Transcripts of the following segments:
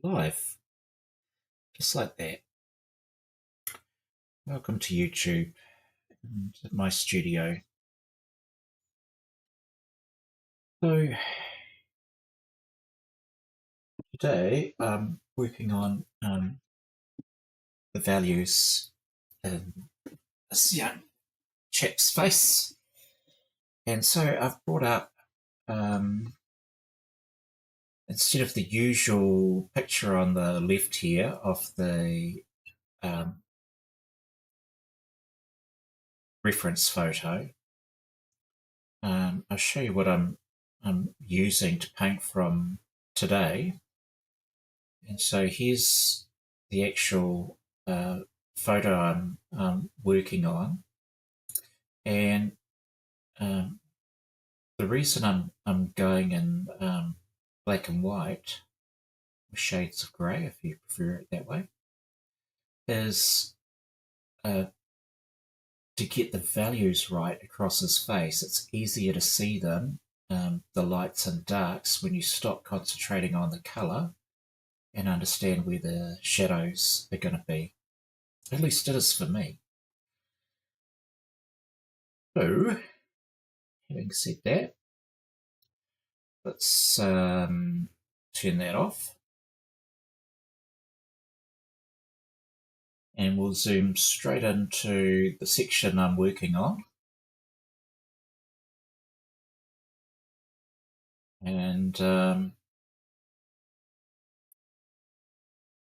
Live, just like that. Welcome to YouTube and my studio. So today I'm working on the values in this young chap's face, and so I've brought up um, instead of the usual picture on the left here of the um, reference photo. I'll show you what I'm using to paint from today. And so here's the actual photo I'm working on. And um, the reason I'm going in black and white, or shades of grey if you prefer it that way, is uh, to get the values right across his face. It's easier to see them, the lights and darks, when you stop concentrating on the colour and understand where the shadows are going to be. At least it is for me. So, having said that, let's turn that off. And we'll zoom straight into the section I'm working on. And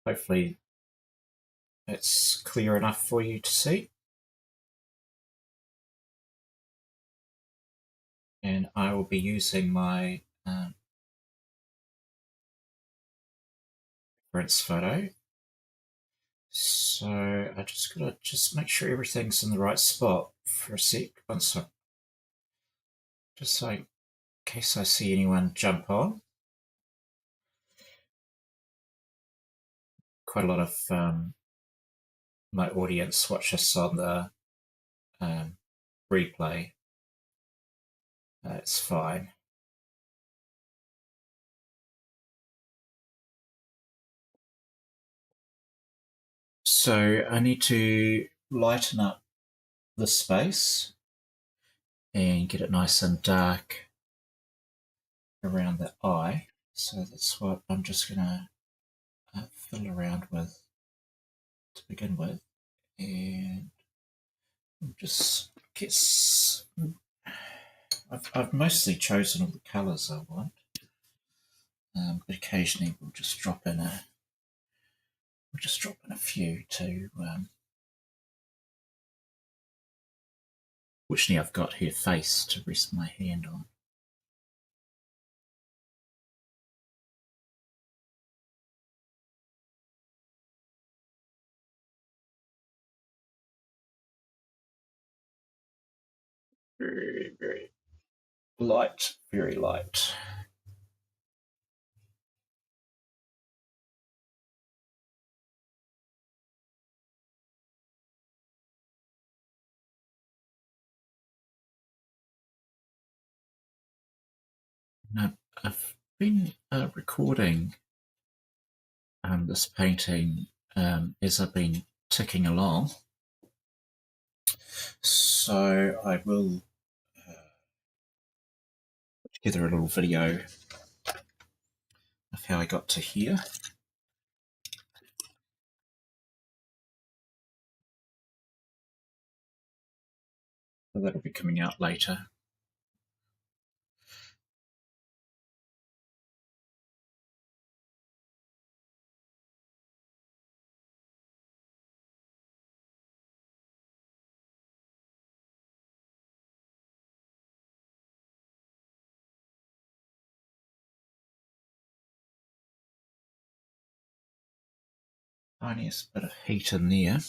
hopefully it's clear enough for you to see. And I will be using my reference photo. So I just gotta make sure everything's in the right spot for a sec. Just so in case I see anyone jump on. Quite a lot of my audience watch us on the replay. It's fine. So I need to lighten up the space and get it nice and dark around the eye. So that's what I'm just going to fiddle around with to begin with. And just guess I've mostly chosen all the colours I want. But occasionally we'll just drop in a few to fortunately I've got her face to rest my hand on. Very, very light, very light. Now, I've been recording this painting as I've been ticking along, so I will put together a little video of how I got to here. So that'll be coming out later. Tiniest bit of heat in there.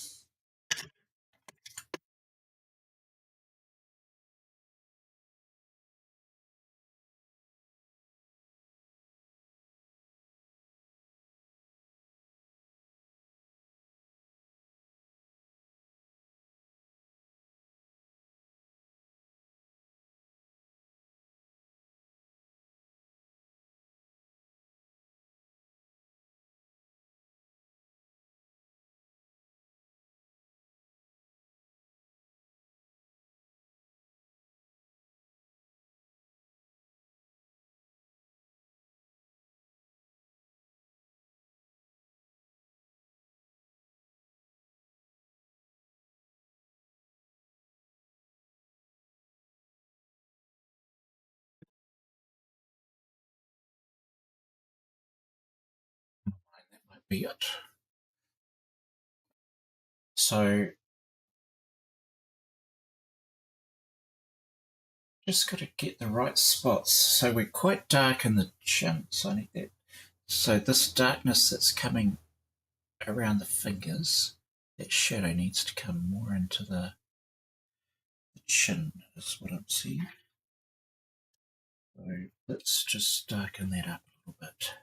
bit. So just got to get the right spots. So we're quite dark in the chin, so I need that. So this darkness that's coming around the fingers, that shadow needs to come more into the chin, is what I'm seeing. So let's just darken that up a little bit.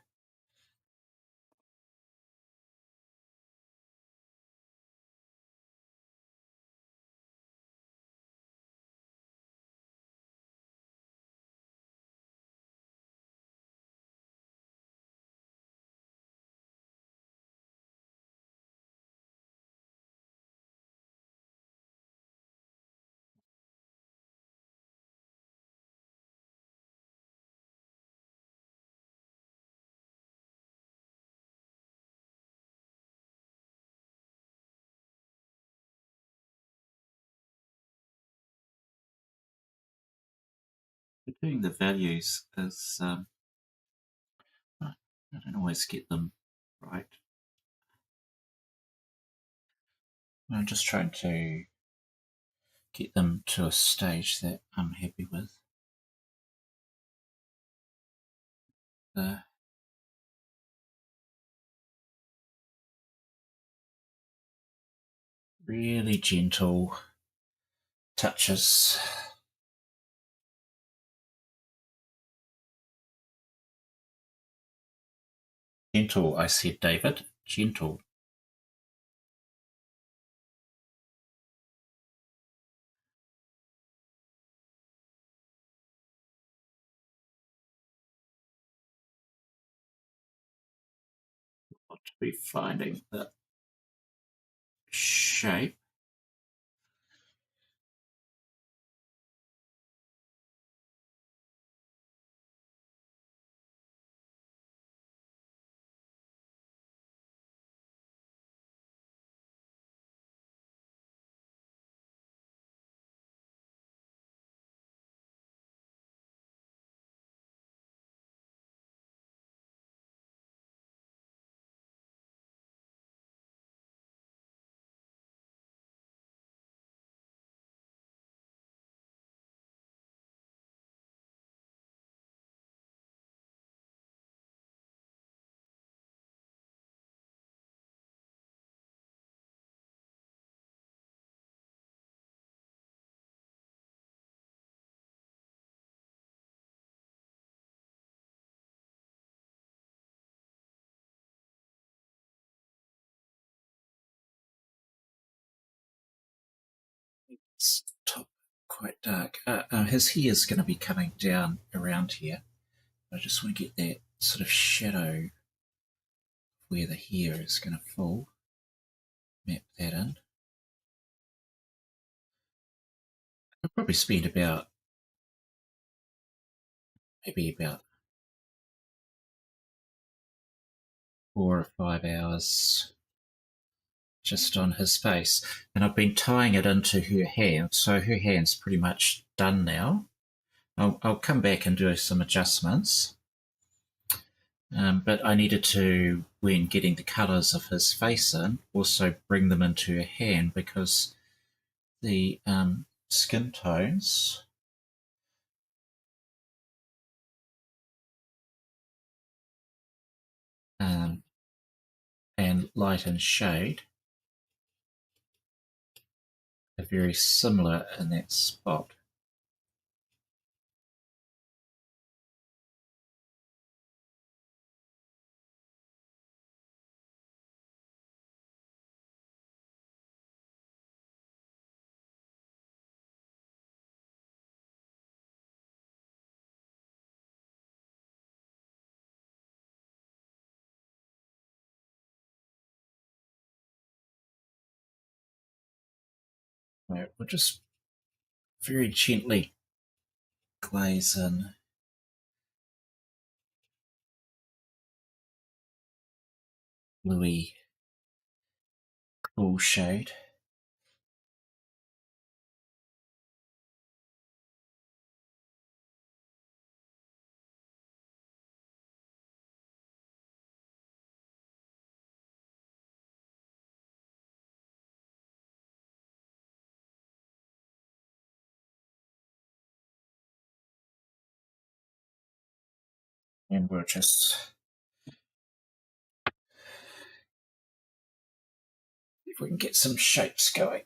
Doing the values is, I don't always get them right. I'm just trying to get them to a stage that I'm happy with. Really gentle touches. Gentle, I said, David. Gentle. Want to be finding the shape. It's top quite dark. His hair is going to be coming down around here. I just want to get that sort of shadow where the hair is going to fall. Map that in. I'll probably spend maybe about 4 or 5 hours just on his face. And I've been tying it into her hand, so her hand's pretty much done now. I'll come back and do some adjustments. But I needed to, when getting the colours of his face in, also bring them into her hand because the skin tones and light and shade are very similar in that spot. So we'll just very gently glaze in bluey cool shade. And we'll just, if we can get some shapes going.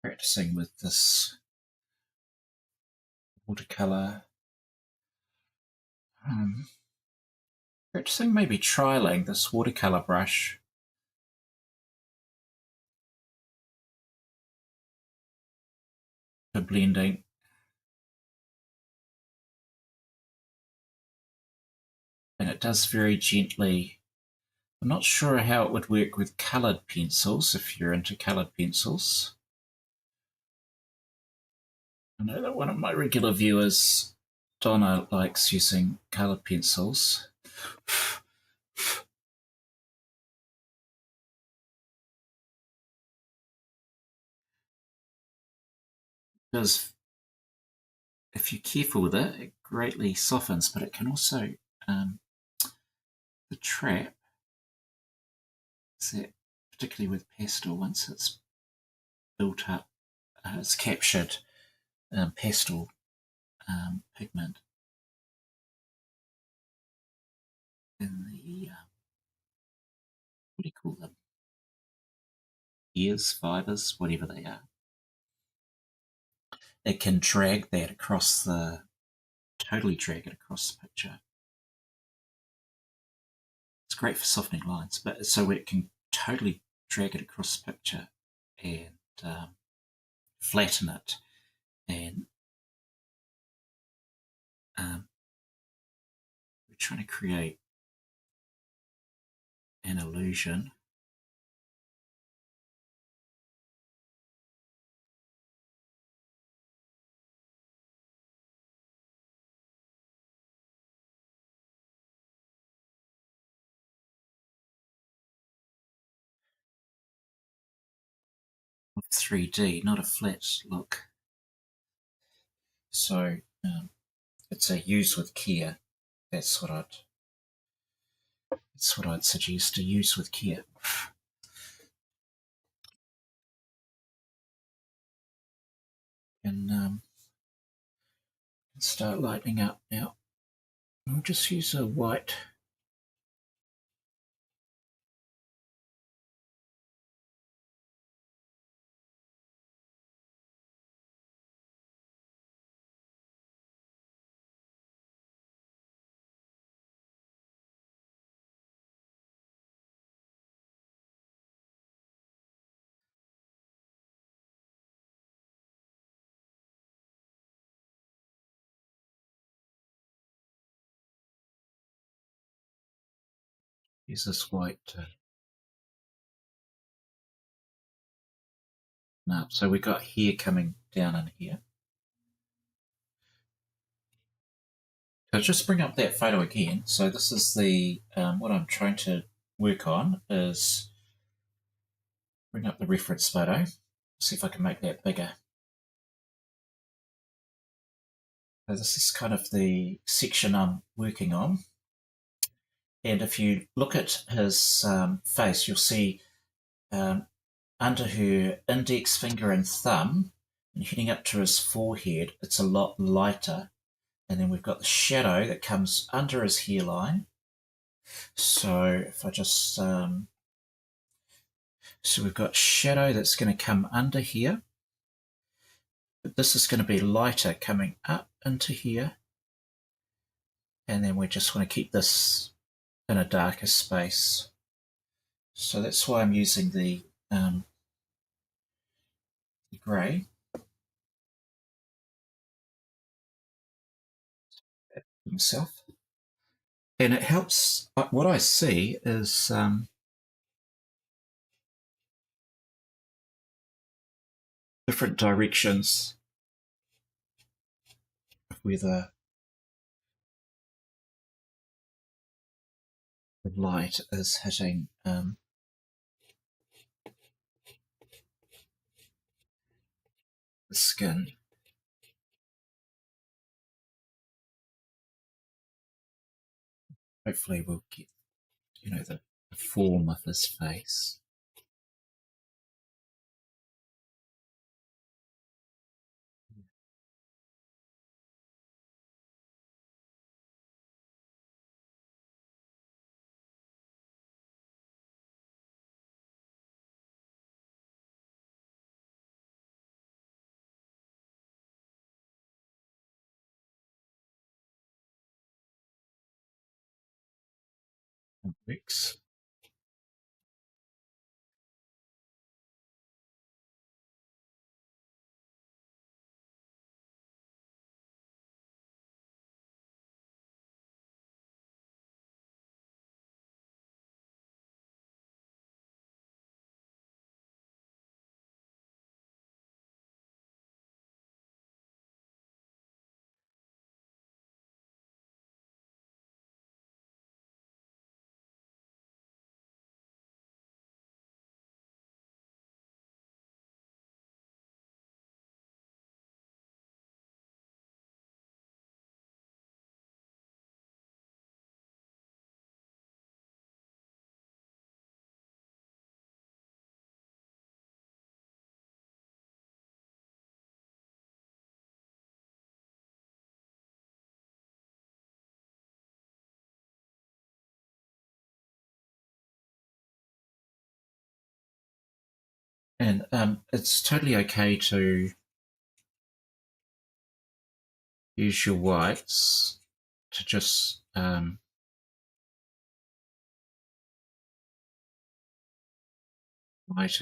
Practicing with this watercolor. Practicing maybe trialing this watercolor brush for blending. And it does very gently. I'm not sure how it would work with coloured pencils, if you're into coloured pencils. I know that one of my regular viewers, Donna, likes using coloured pencils. Because if you're careful with it, it greatly softens, but it can also, the trap is that, particularly with pastel, once it's built up, it's captured pastel pigment in the, what do you call them? Ears, fibers, whatever they are. It can drag that across totally drag it across the picture. It's great for softening lines, but so it can totally drag it across the picture and flatten it, and we're trying to create an illusion. Of 3D, not a flat look. So it's a use with care. That's what I'd suggest, to use with care. And start lightening up now. I'll just use a white. Use this white. No, so we've got hair coming down in here. So just bring up that photo again. So this is the what I'm trying to work on is bring up the reference photo. See if I can make that bigger. So this is kind of the section I'm working on. And if you look at his face, you'll see under her index finger and thumb and heading up to his forehead, it's a lot lighter. And then we've got the shadow that comes under his hairline. So if I just, so we've got shadow that's going to come under here. But this is going to be lighter coming up into here. And then we just want to keep this in a darker space. So that's why I'm using the grey. Myself. And it helps, what I see is different directions of where the light is hitting the skin. Hopefully we'll get, the form of his face. Works. And it's totally okay to use your whites to just lighten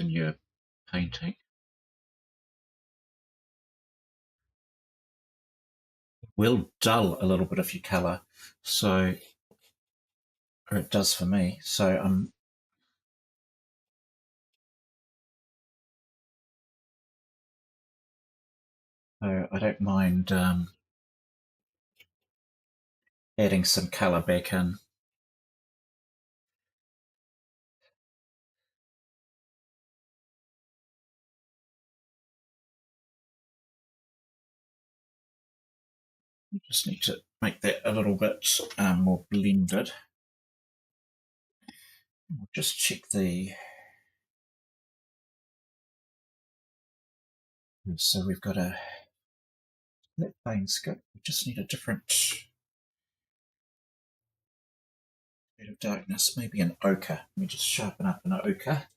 your painting. Will dull a little bit of your colour, so, or it does for me. So I don't mind adding some colour back in. You just need to make that a little bit more blended. We'll just check the. So we've got that veins good. We just need a different shade of darkness, maybe an ochre. Let me just sharpen up an ochre.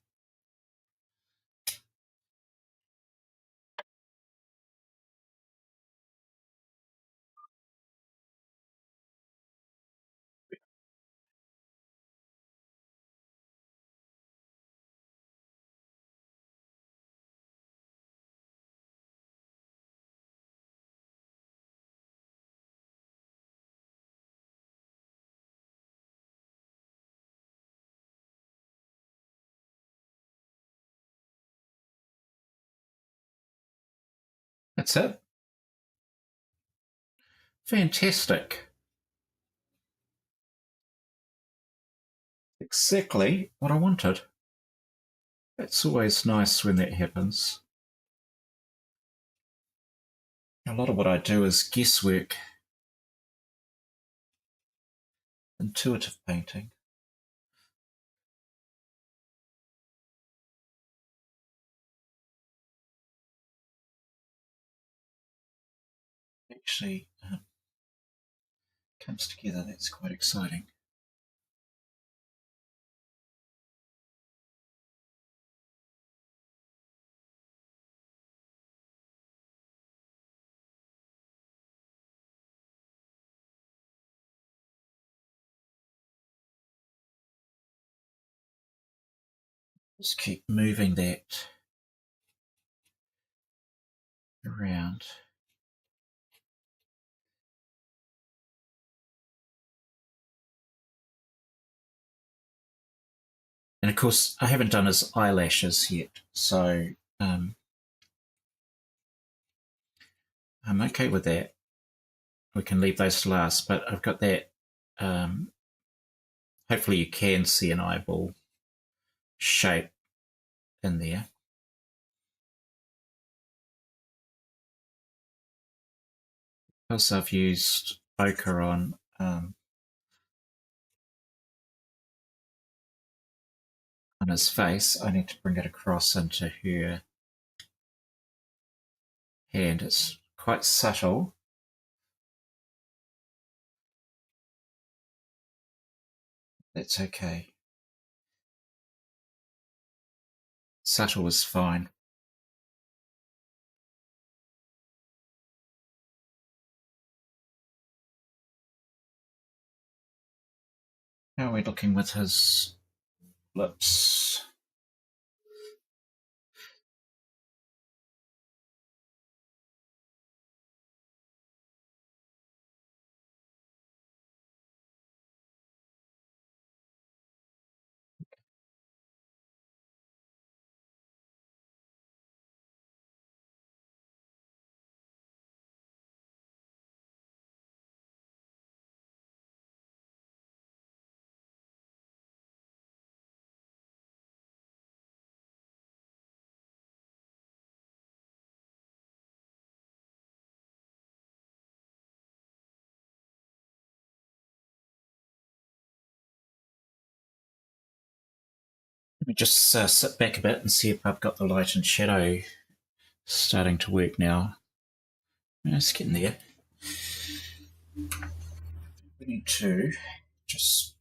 That's it. Fantastic. Exactly what I wanted. It's always nice when that happens. A lot of what I do is guesswork, intuitive painting. Actually comes together. That's quite exciting. Just keep moving that around. And of course, I haven't done his eyelashes yet, so I'm okay with that. We can leave those to last, but I've got that. Um, Hopefully, you can see an eyeball shape in there. Also, I've used ochre on his face. I need to bring it across into her hand. It's quite subtle. That's okay. Subtle is fine. How are we looking with his lips? Let me just sit back a bit and see if I've got the light and shadow starting to work now. It's getting there. We need to just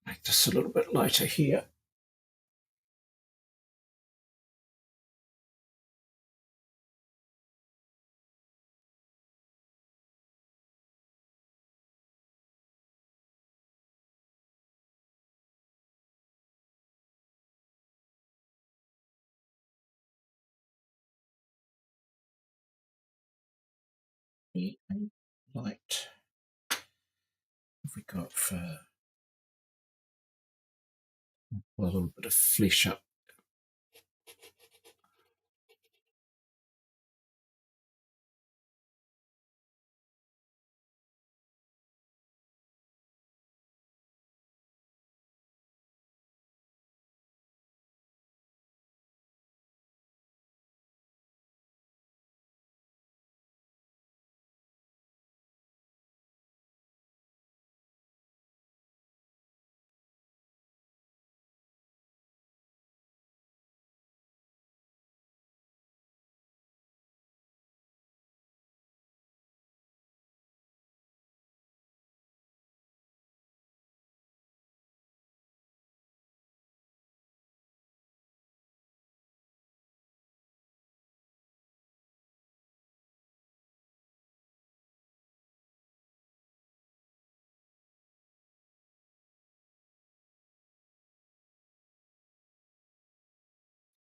make this a little bit lighter here. Light. What have we got for a little bit of flesh up?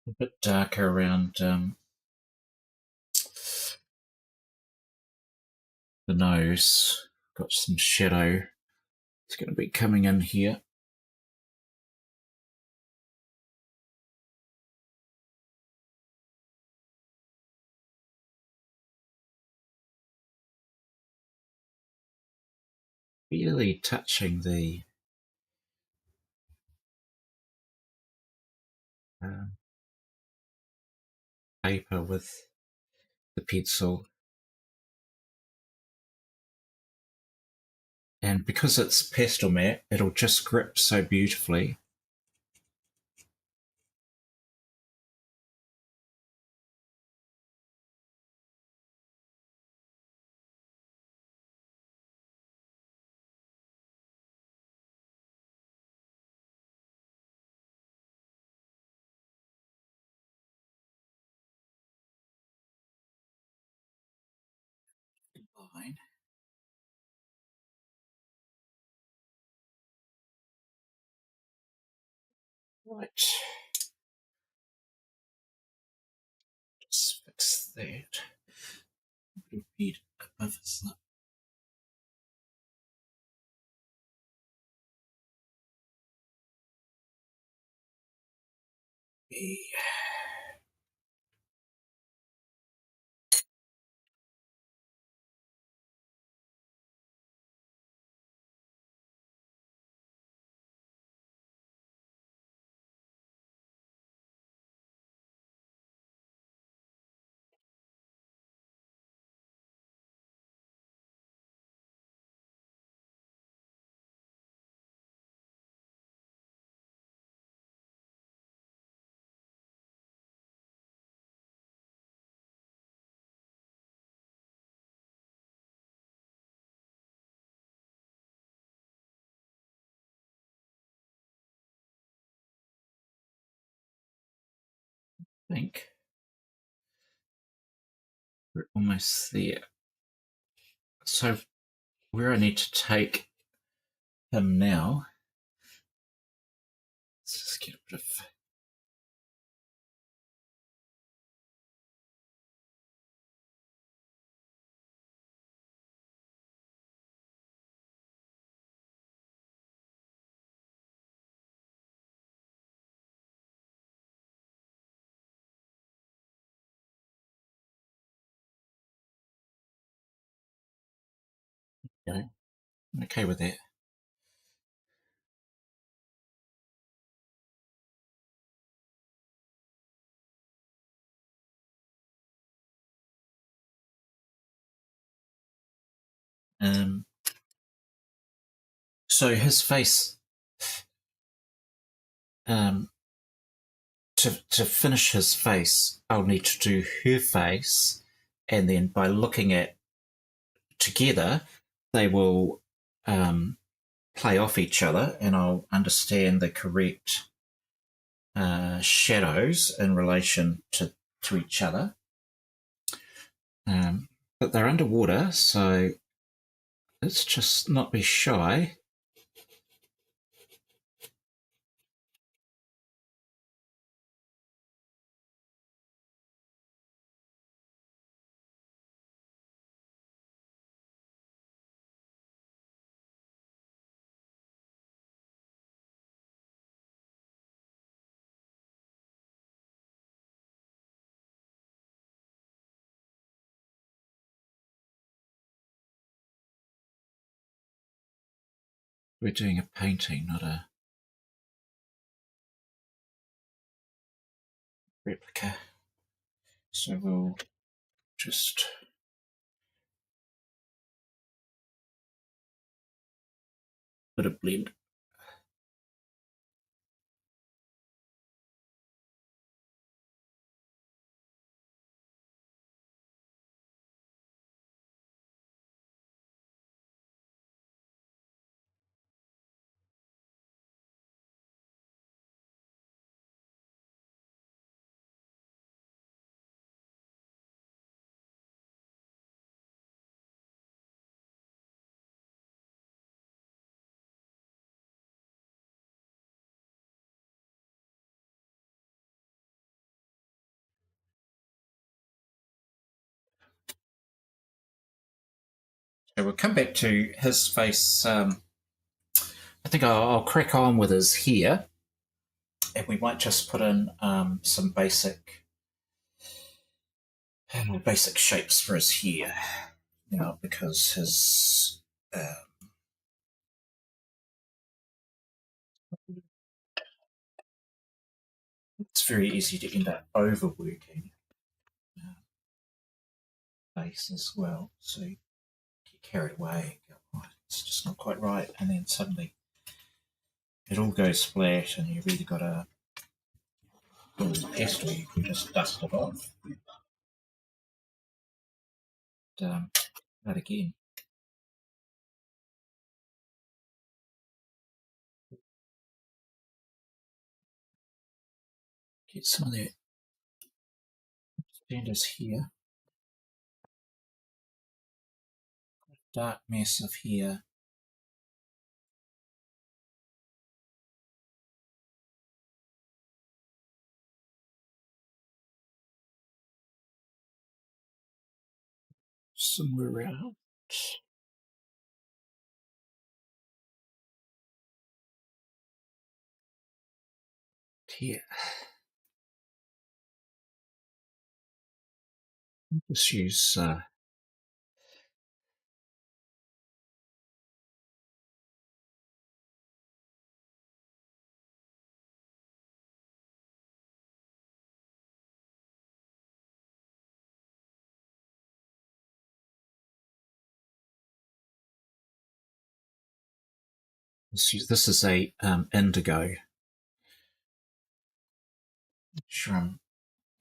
A bit darker around the nose. Got some shadow. It's going to be coming in here. Really touching the um, paper with the pencil. And because it's pastel matte, it'll just grip so beautifully. Line. Right. Just fix that. Repeat above his lip. think we're almost there. So where I need to take him now, let's just get a bit of. I'm okay with that. Um, so his face, um, to finish his face, I'll need to do her face, and then by looking at together, they will um, play off each other, and I'll understand the correct shadows in relation to each other. But they're underwater, so let's just not be shy. We're doing a painting, not a replica. So we'll just put a blend. So we'll come back to his face. I think I'll crack on with his hair, and we might just put in some basic shapes for his hair. Because his it's very easy to end up overworking face as well. So you get carried away, go, oh, it's just not quite right, and then suddenly it all goes flat, and you've either got a pastel, you can just dust it off. And, that again. Get some of that standers here. Dark mess of here. Somewhere around here. Just use this is a indigo. Sure, I'm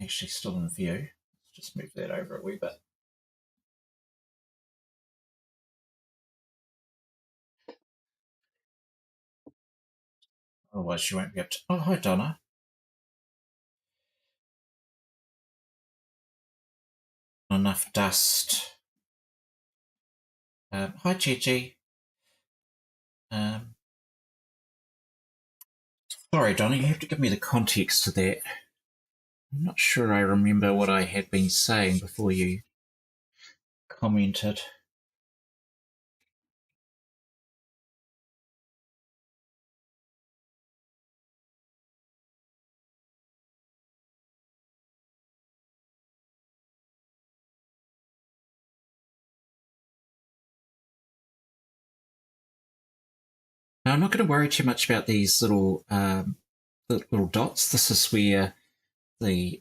actually still in view. Let's just move that over a wee bit. Otherwise, you won't be able to. Oh, hi, Donna. enough dust. Hi, Gigi. Um, Sorry, Donna, you have to give me the context to that. I'm not sure I remember what I had been saying before you commented. Now, I'm not going to worry too much about these little dots. This is where the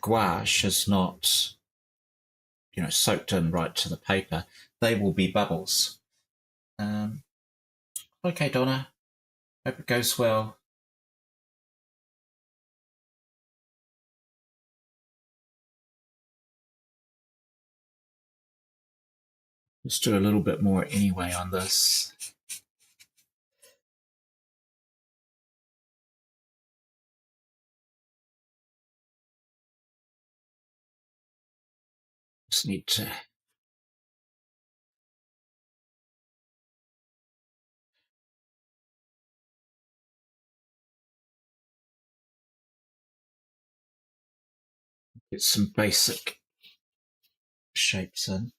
gouache is not, soaked in right to the paper. They will be bubbles. Um, okay, Donna. Hope it goes well. Let's do a little bit more anyway on this. Just need to get some basic shapes in.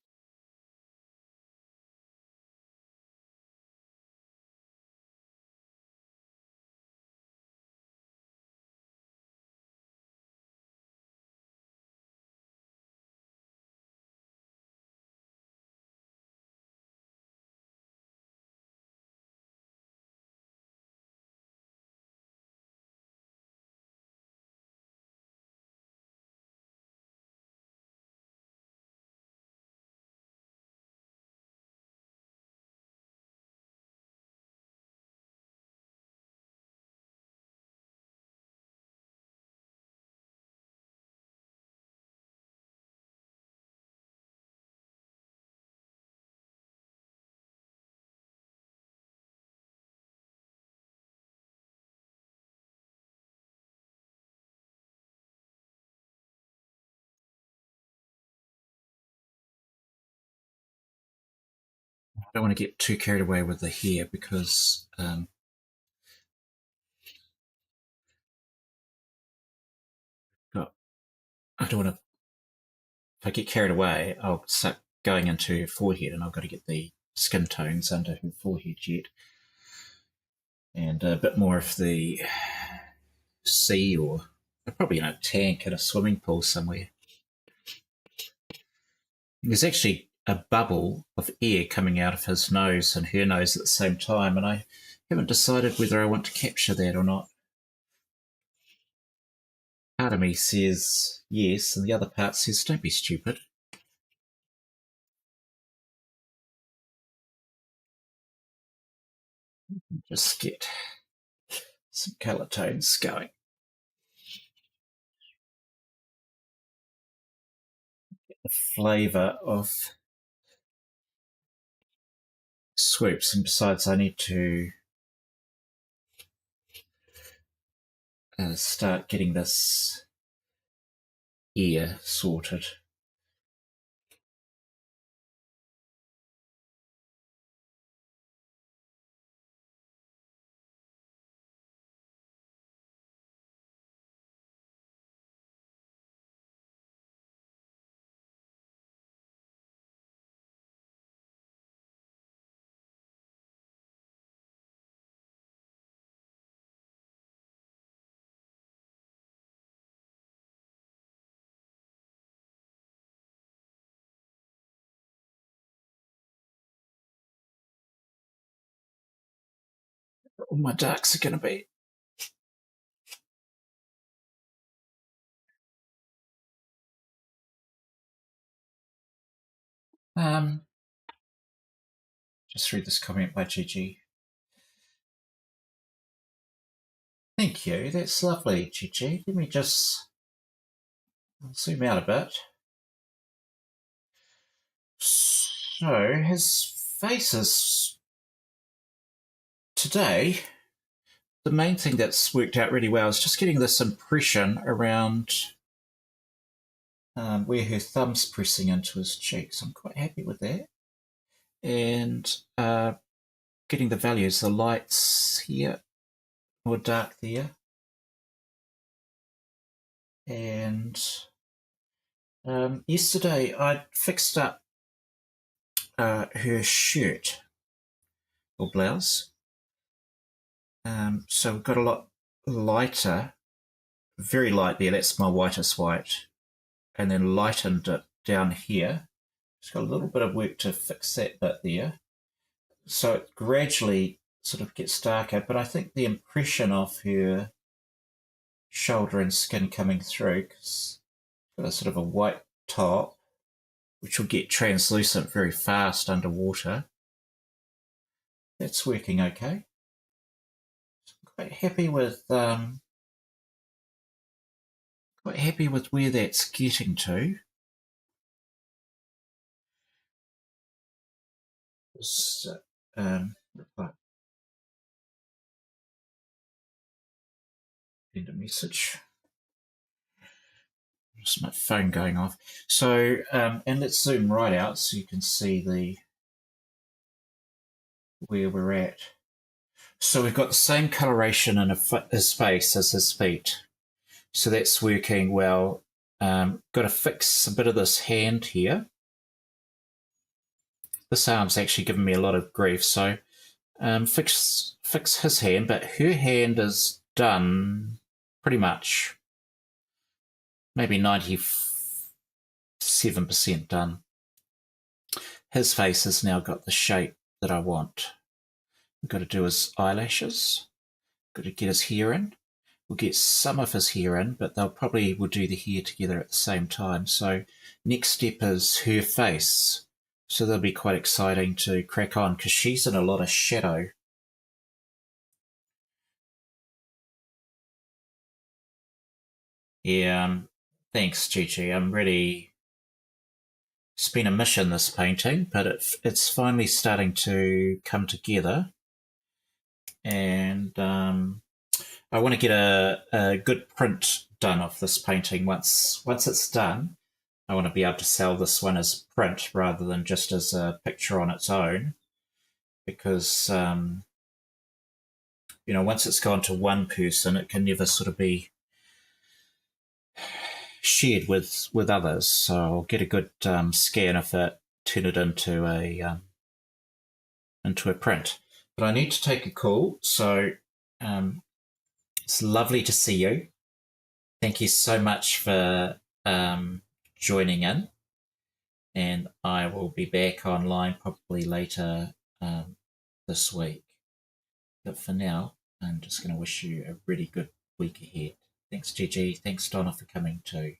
I don't want to get too carried away with the hair because I don't want to. If I get carried away, I'll start going into her forehead, and I've got to get the skin tones under her forehead yet, and a bit more of the sea, or probably in a tank in a swimming pool somewhere. There's actually a bubble of air coming out of his nose and her nose at the same time, and I haven't decided whether I want to capture that or not. Part of me says yes, and the other part says don't be stupid. Just get some colour tones going. The flavour of swoops, and besides, I need to start getting this ear sorted. All my darks are going to be. Just read this comment by Gigi. Thank you. That's lovely, Gigi. Let me just zoom out a bit. So his face is today. The main thing that's worked out really well is just getting this impression around where her thumb's pressing into his cheek. So I'm quite happy with that. And getting the values, the lights here, more dark there. And yesterday I fixed up her shirt or blouse. So we've got a lot lighter, very light there. That's my whitest white. And then lightened it down here. Just got a little bit of work to fix that bit there. So it gradually sort of gets darker, but I think the impression of her shoulder and skin coming through, because it's got a sort of a white top, which will get translucent very fast underwater. That's working okay. So I'm quite happy with where that's getting to. So, end a message. Just my phone going off. So, and let's zoom right out so you can see where we're at. So we've got the same coloration in his face as his feet. So that's working well. Got to fix a bit of this hand here. This arm's actually giving me a lot of grief. So fix his hand, but her hand is done pretty much. Maybe 97% done. His face has now got the shape that I want. We've got to do his eyelashes. Got to get his hair in. We'll get some of his hair in, but we'll do the hair together at the same time. So next step is her face. So that'll be quite exciting to crack on because she's in a lot of shadow. Yeah, thanks, Gigi. It's been a mission, this painting, but it's finally starting to come together. And I want to get a good print done of this painting. Once it's done, I want to be able to sell this one as print rather than just as a picture on its own, because once it's gone to one person, it can never sort of be shared with others. So I'll get a good scan of it, turn it into a print. But I need to take a call, so it's lovely to see you. Thank you so much for joining in, and I will be back online probably later this week. But for now, I'm just going to wish you a really good week ahead. Thanks, Gigi. Thanks, Donna, for coming too.